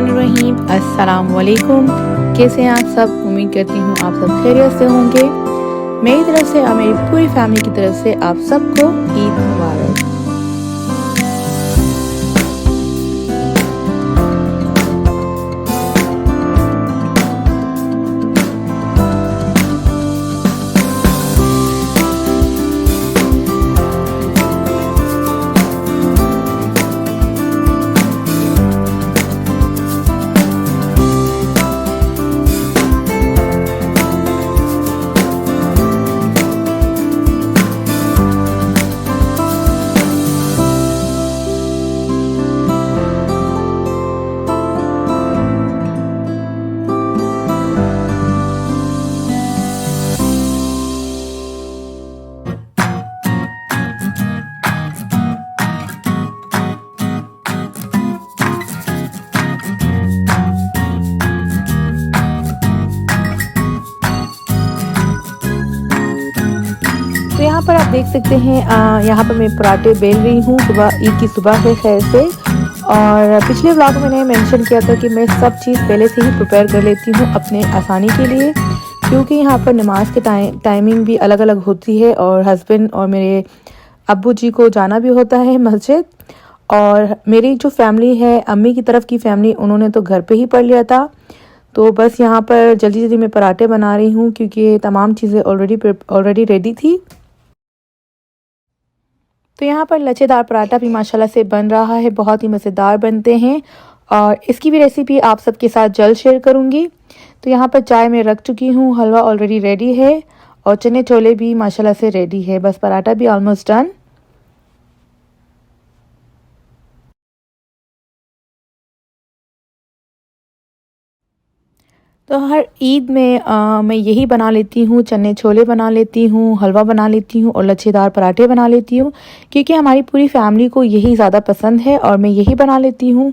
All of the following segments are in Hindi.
बिस्मिल्लाहिर्रहमानिर्रहीम। अस्सलाम वालेकुम। कैसे हैं आप सब? उम्मीद करती हूँ आप सब खैरियत से होंगे। मेरी तरफ से और मेरी पूरी फैमिली की तरफ से आप सबको ईद मुबारक। तो यहाँ पर आप देख सकते हैं यहाँ पर मैं पराठे बेल रही हूँ सुबह, ईद की सुबह है खैर से। और पिछले व्लॉग में मैंने मेंशन किया था कि मैं सब चीज़ पहले से ही प्रिपेयर कर लेती हूँ अपने आसानी के लिए, क्योंकि यहाँ पर नमाज के टाइमिंग भी अलग अलग होती है और हस्बैंड और मेरे अब्बू जी को जाना भी होता है मस्जिद। और मेरी जो फैमिली है, अम्मी की तरफ की फैमिली, उन्होंने तो घर पे ही पढ़ लिया था। तो बस यहाँ पर जल्दी जल्दी मैं पराठे बना रही हूँ क्योंकि तमाम चीज़ें ऑलरेडी रेडी थी। तो यहाँ पर लच्छेदार पराठा भी माशाल्लाह से बन रहा है, बहुत ही मज़ेदार बनते हैं और इसकी भी रेसिपी आप सबके साथ जल्द शेयर करूँगी। तो यहाँ पर चाय मैं रख चुकी हूँ, हलवा ऑलरेडी रेडी है और चने छोले भी माशाल्लाह से रेडी है। बस पराठा भी ऑलमोस्ट डन। तो हर ईद में मैं यही बना लेती हूँ, चने छोले बना लेती हूँ, हलवा बना लेती हूँ और लच्छेदार पराठे बना लेती हूँ, क्योंकि हमारी पूरी फैमिली को यही ज़्यादा पसंद है और मैं यही बना लेती हूँ।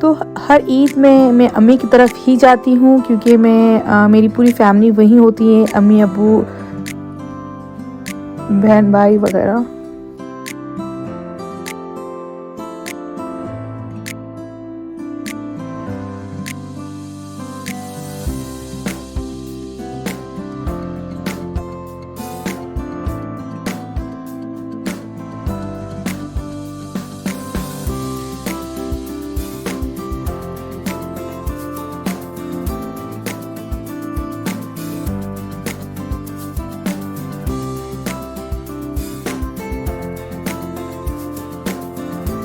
तो हर ईद में मैं अम्मी की तरफ ही जाती हूँ, क्योंकि मैं मेरी पूरी फैमिली वहीं होती है, अम्मी अब्बू बहन भाई वगैरह।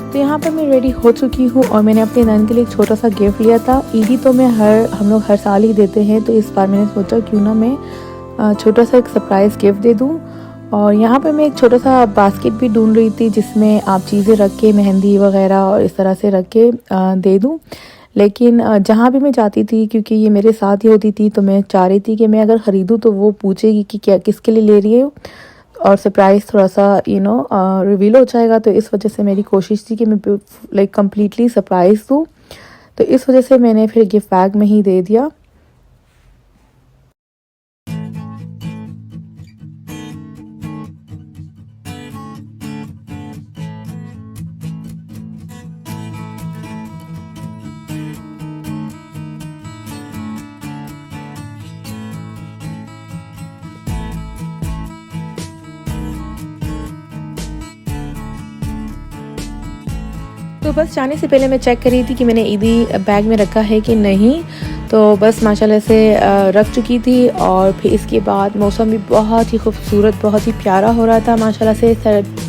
तो यहाँ पर मैं रेडी हो चुकी हूँ और मैंने अपने नन के लिए एक छोटा सा गिफ्ट लिया था। ईदी तो मैं हम लोग हर साल ही देते हैं, तो इस बार मैंने सोचा क्यों ना मैं छोटा सा एक सरप्राइज़ गिफ्ट दे दूँ। और यहाँ पर मैं एक छोटा सा बास्केट भी ढूंढ रही थी जिसमें आप चीज़ें रख के, मेहंदी वगैरह और इस तरह से रख के दे दूँ। लेकिन जहाँ भी मैं जाती थी, क्योंकि ये मेरे साथ ही होती थी, तो मैं चाह रही थी कि मैं अगर ख़रीदूँ तो वो पूछेगी कि क्या किसके लिए ले रही हो, और सरप्राइज़ थोड़ा सा रिवील हो जाएगा। तो इस वजह से मेरी कोशिश थी कि मैं लाइक कम्प्लीटली सरप्राइज़ दूँ। तो इस वजह से मैंने फिर गिफ्ट बैग में ही दे दिया। तो बस जाने से पहले मैं चेक कर रही थी कि मैंने ईदी बैग में रखा है कि नहीं। तो बस माशाल्लाह से रख चुकी थी। और फिर इसके बाद मौसम भी बहुत ही खूबसूरत, बहुत ही प्यारा हो रहा था माशाल्लाह से।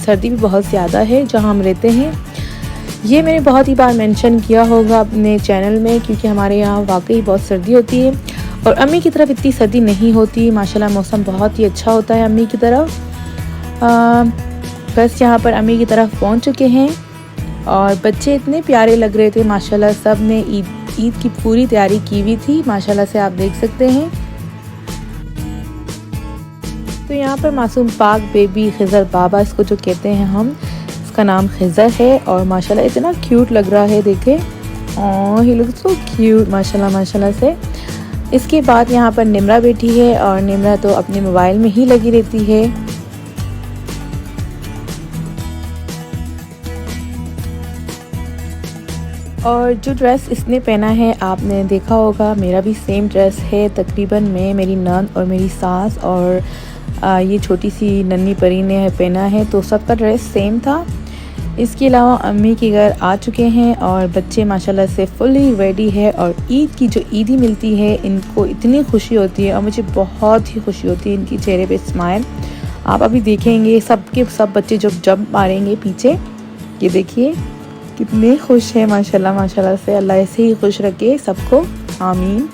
सर्दी भी बहुत ज़्यादा है जहाँ हम रहते हैं। ये मैंने बहुत ही बार मेंशन किया होगा अपने चैनल में, क्योंकि हमारे यहाँ वाकई बहुत सर्दी होती है। और अम्मी की तरफ इतनी सर्दी नहीं होती, माशाल्लाह मौसम बहुत ही अच्छा होता है अम्मी की तरफ। बस यहाँ पर अम्मी की तरफ पहुँच चुके हैं और बच्चे इतने प्यारे लग रहे थे माशाल्लाह। सब ने ईद की पूरी तैयारी की हुई थी माशाल्लाह से, आप देख सकते हैं। तो यहाँ पर मासूम पाक बेबी खिज़र बाबा इसको जो कहते हैं हम, इसका नाम खिज़र है और माशाल्लाह इतना क्यूट लग रहा है, देखें। ओह ही लुक सो क्यूट माशाल्लाह माशाल्लाह से। इसके बाद यहाँ पर निमरा बैठी है और निमरा तो अपने मोबाइल में ही लगी रहती है। और जो ड्रेस इसने पहना है आपने देखा होगा, मेरा भी सेम ड्रेस है तकरीबन। मैं, मेरी नंद और मेरी सास और ये छोटी सी नन्ही परी ने पहना है, तो सबका ड्रेस सेम था। इसके अलावा अम्मी के घर आ चुके हैं और बच्चे माशाल्लाह से फुली रेडी है। और ईद की जो ईदी मिलती है इनको इतनी खुशी होती है और मुझे बहुत ही खुशी होती है इनकी चेहरे पे स्माइल। आप अभी देखेंगे सबके सब बच्चे जब मारेंगे पीछे, ये देखिए कितने खुश हैं माशाल्लाह माशाल्लाह से। अल्लाह ऐसे ही खुश रखे सबको, आमीन।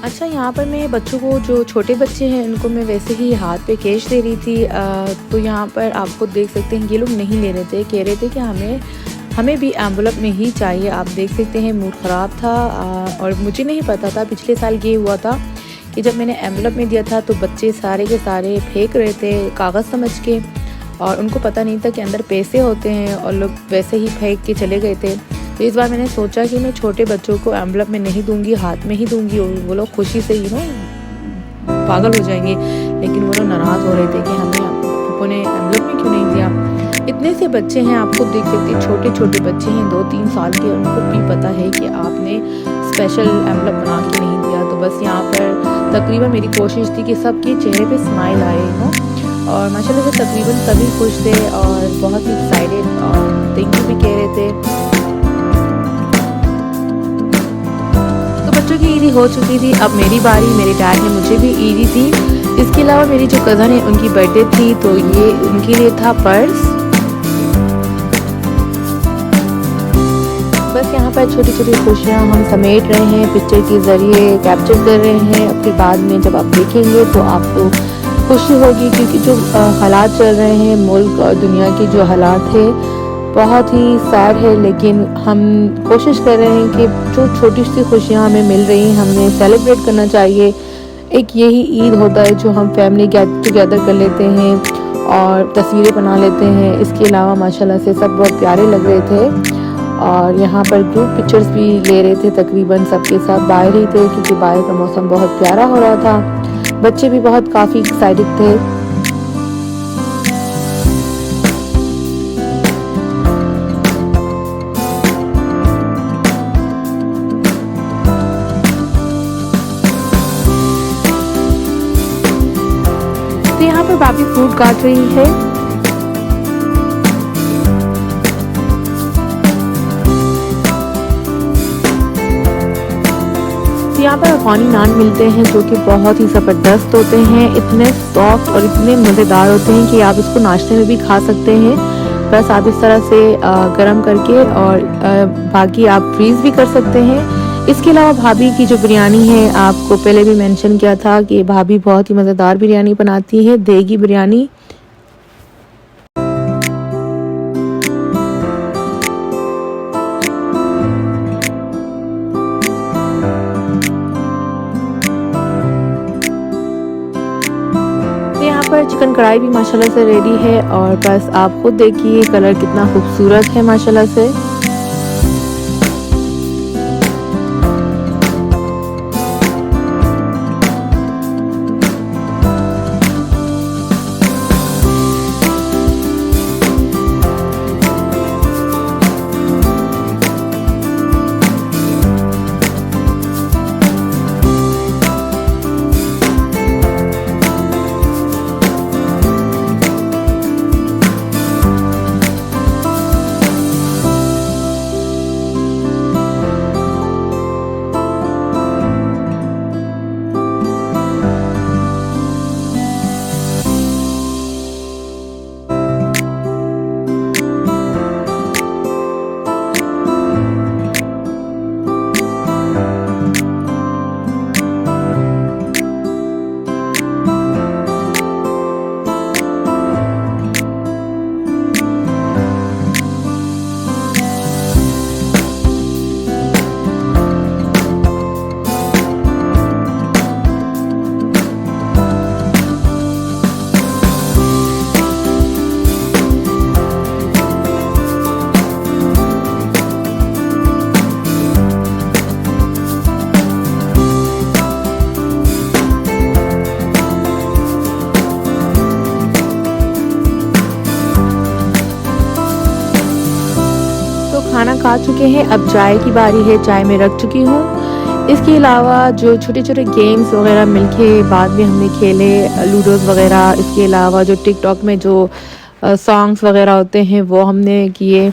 अच्छा, यहाँ पर मैं बच्चों को, जो छोटे बच्चे हैं उनको मैं वैसे ही हाथ पे कैश दे रही थी। तो यहाँ पर आप खुद देख सकते हैं ये लोग नहीं ले रहे थे, कह रहे थे कि हमें भी एम्बुलेंस में ही चाहिए। आप देख सकते हैं मूड ख़राब था। और मुझे नहीं पता था, पिछले साल ये हुआ था कि जब मैंने एम्बुलेंस में दिया था तो बच्चे सारे के सारे फेंक रहे थे कागज़ समझ के, और उनको पता नहीं था कि अंदर पैसे होते हैं और लोग वैसे ही फेंक के चले गए थे। तो इस बार मैंने सोचा कि मैं छोटे बच्चों को एम्बुलेंस में नहीं दूंगी, हाथ में ही दूंगी। और वो लोग खुशी से पागल हो जाएंगे, लेकिन वो लोग नाराज़ हो रहे थे कि हमें पापा ने एम्बुलेंस में क्यों नहीं दिया। इतने से बच्चे हैं, आप खुद देख सकते हैं, छोटे छोटे बच्चे हैं 2-3 साल के, उनको भी पता है कि आपने स्पेशल एम्बुलेंस बना के नहीं दिया। तो बस यहाँ पर तकरीबन मेरी कोशिश थी कि सबके चेहरे पे स्माइल आए हो, और माशाल्लाह से तकरीबन सभी खुश थे और बहुत ही एक्साइटेड और थैंक यू भी कह रहे थे। तो बच्चों की ईदी हो चुकी थी, अब मेरी बारी। मेरे डैड ने मुझे भी ईदी थी। इसके अलावा मेरी जो कज़न है उनकी बर्थडे थी, तो ये उनके लिए था पर्स। बस यहाँ पर छोटी छोटी खुशियाँ हम समेट रहे हैं, पिक्चर के ज़रिए कैप्चर कर रहे हैं। फिर बाद में जब आप देखेंगे तो आपको खुशी होगी, क्योंकि जो हालात चल रहे हैं मुल्क और दुनिया के जो हालात है बहुत ही सैड है। लेकिन हम कोशिश कर रहे हैं कि जो छोटी सी खुशियाँ हमें मिल रही हैं हमें सेलिब्रेट करना चाहिए। एक यही ईद होता है जो हम फैमिली गेट टुगेदर कर लेते हैं और तस्वीरें बना लेते हैं। इसके अलावा माशाल्लाह से सब बहुत प्यारे लग रहे थे और यहाँ पर ग्रुप पिक्चर्स भी ले रहे थे। तकरीबन सबके साथ बाहर ही थे, क्योंकि बाहर का मौसम बहुत प्यारा हो रहा था। बच्चे भी बहुत काफ़ी एक्साइटेड थे। तो यहाँ पर भाभी फ्रूट काट रही है। यहाँ पर अफगानी नान मिलते हैं जो कि बहुत ही ज़बरदस्त होते हैं, इतने सॉफ्ट और इतने मज़ेदार होते हैं कि आप इसको नाश्ते में भी खा सकते हैं। बस आप इस तरह से गरम करके, और बाकी आप फ्रीज़ भी कर सकते हैं। इसके अलावा भाभी की जो बिरयानी है, आपको पहले भी मेंशन किया था कि भाभी बहुत ही मज़ेदार बिरयानी बनाती है, देगी बिरयानी। यहाँ पर चिकन कढ़ाई भी माशाल्लाह से रेडी है, और बस आप खुद देखिए कलर कितना खूबसूरत है माशाल्लाह से। आ चुके हैं, अब चाय की बारी है, चाय में रख चुकी हूँ। इसके अलावा जो छोटे छोटे गेम्स वगैरह मिलके बाद में हमने खेले, लूडोज़ वगैरह, इसके अलावा जो टिकटॉक में जो सॉन्ग्स वगैरह होते हैं वो हमने किए।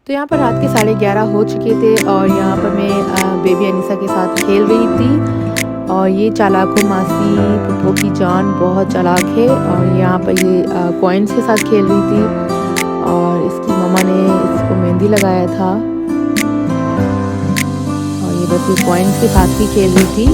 तो यहाँ पर रात के 11:30 हो चुके थे और यहाँ पर मैं बेबी अनीसा के साथ खेल रही थी। और ये चालाको मासी पुप्पो की जान बहुत चालाक है और यहाँ पर ये कॉइन्स के साथ खेल रही थी और इसकी मम्मा ने इसको मेहंदी लगाया था और ये बस ये कॉइन्स के साथ ही खेल रही थी।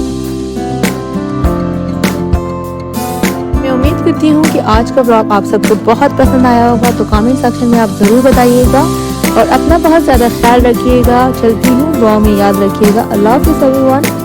मैं उम्मीद करती हूँ कि आज का व्लॉग आप सबको बहुत पसंद आया होगा, तो कमेंट सेक्शन में आप ज़रूर बताइएगा और अपना बहुत ज़्यादा ख्याल रखिएगा। चलती हूँ, दुआ में याद रखिएगा। अल्लाह हाफ़िज़ एवरीवन।